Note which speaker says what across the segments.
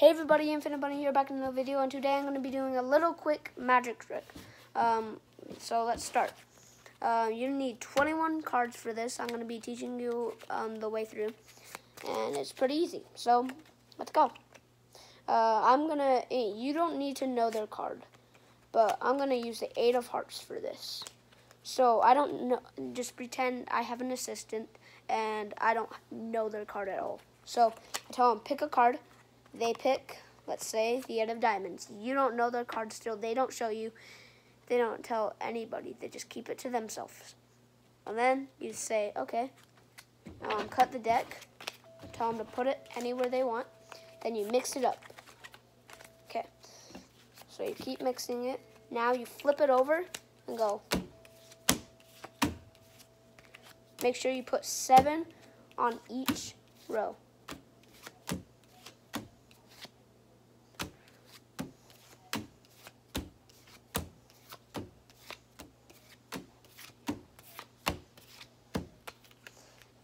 Speaker 1: Hey everybody, Infinite Bunny here, back in another video, and today I'm going to be doing a little quick magic trick. So let's start. You need 21 cards for this. I'm going to be teaching you the way through, and it's pretty easy. So let's go. You don't need to know their card, but I'm going to use the 8 of Hearts for this. So I don't know, just pretend I have an assistant and I don't know their card at all. So I tell them, pick a card. They pick, let's say, the 8 of Diamonds. You don't know their card still. They don't show you. They don't tell anybody. They just keep it to themselves. And then you say, okay, cut the deck. Tell them to put it anywhere they want. Then you mix it up. Okay. So you keep mixing it. Now you flip it over and go. Make sure you put 7 on each row.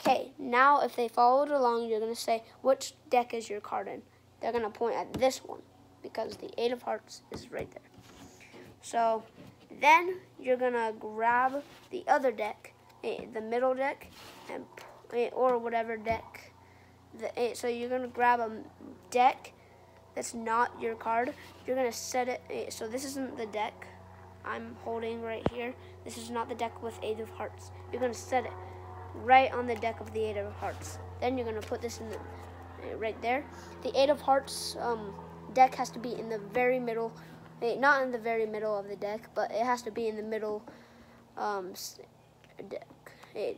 Speaker 1: Okay, now if they followed along, you're going to say, which deck is your card in? They're going to point at this one because the 8 of Hearts is right there. So then you're going to grab the other deck, the middle deck, and or whatever deck. So you're going to grab a deck that's not your card. You're going to set it, so this isn't the deck I'm holding right here. This is not the deck with 8 of Hearts. You're going to set it right on the deck of the 8 of Hearts. Then you're going to put this in the right there. The 8 of Hearts deck has to be in the very middle, not in the very middle of the deck, but it has to be in the middle deck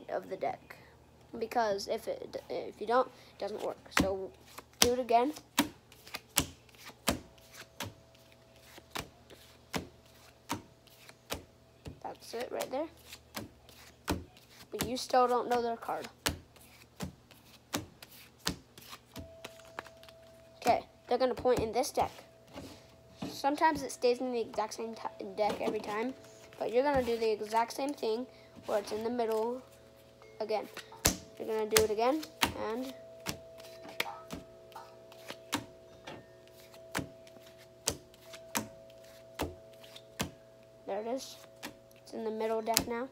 Speaker 1: of the deck, because if you don't, it doesn't work. So do it again. That's it right there. But you still don't know their card. Okay, they're going to point in this deck. Sometimes it stays in the exact same deck every time, but you're going to do the exact same thing where it's in the middle again. You're going to do it again, and there it is. It's in the middle deck now.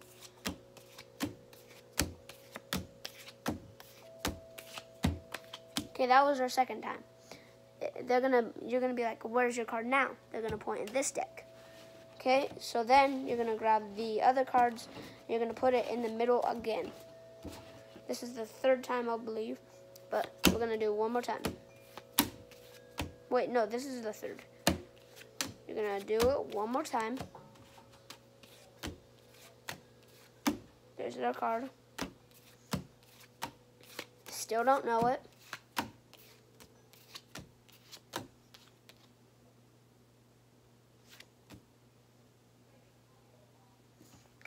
Speaker 1: Okay, that was our second time. You're gonna be like, where's your card now? They're gonna point in this deck. Okay, so then you're gonna grab the other cards. You're gonna put it in the middle again. This is the third time, I believe, but we're gonna do it one more time. Wait, no, this is the third. You're gonna do it one more time. There's their card. Still don't know it.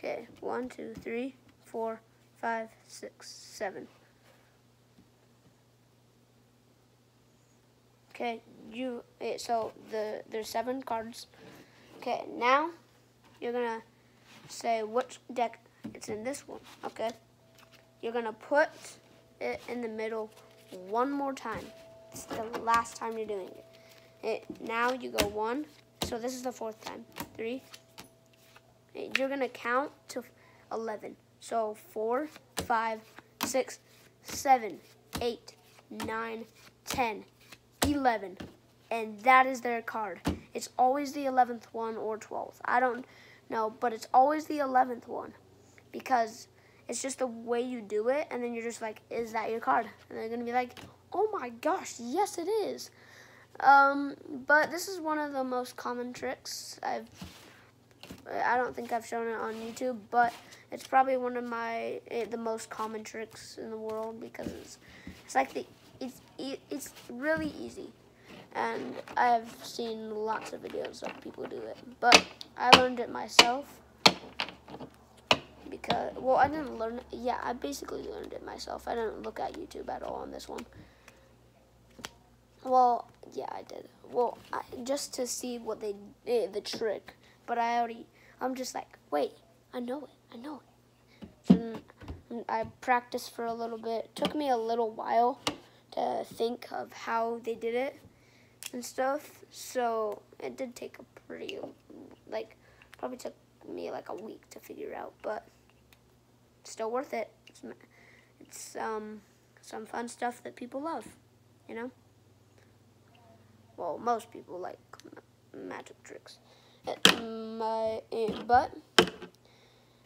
Speaker 1: Okay, 1, 2, 3, 4, 5, 6, 7. Okay, so there's 7 cards. Okay, now you're gonna say which deck it's in. This one. Okay, you're gonna put it in the middle one more time. It's the last time you're doing it. Now you go 1. So this is the 4th time. 3. You're going to count to 11. So 4, 5, 6, 7, 8, 9, 10, 11. And that is their card. It's always the 11th one or 12th. I don't know, but it's always the 11th one. Because it's just the way you do it. And then you're just like, is that your card? And they're going to be like, oh my gosh, yes it is. But this is one of the most common tricks I don't think I've shown it on YouTube, but it's probably one of the most common tricks in the world, because it's like it's really easy, and I've seen lots of videos of people do it, but I learned it myself because, well, I didn't learn it. Yeah, I basically learned it myself. I didn't look at YouTube at all on this one. Well, yeah, I did. Well, just to see what they did, the trick. But I'm just like, wait, I know it. So I practiced for a little bit. It took me a little while to think of how they did it. and stuff. So it did take a pretty, like, probably took me like a week to figure out, but still worth it. It's some fun stuff that people love, you know? Well, most people like magic tricks. But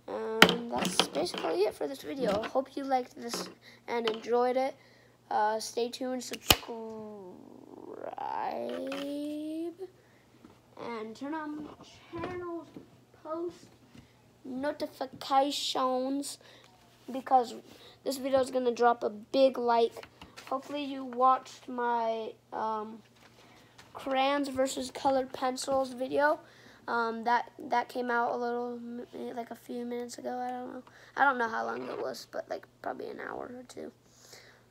Speaker 1: that's basically it for this video. Hope you liked this and enjoyed it. Stay tuned, subscribe, and turn on channel post notifications, because this video is going to drop a big like. Hopefully you watched my crayons versus colored pencils video. That came out like a few minutes ago. I don't know how long it was, but like probably an hour or two.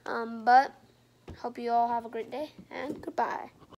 Speaker 1: But hope you all have a great day, and goodbye.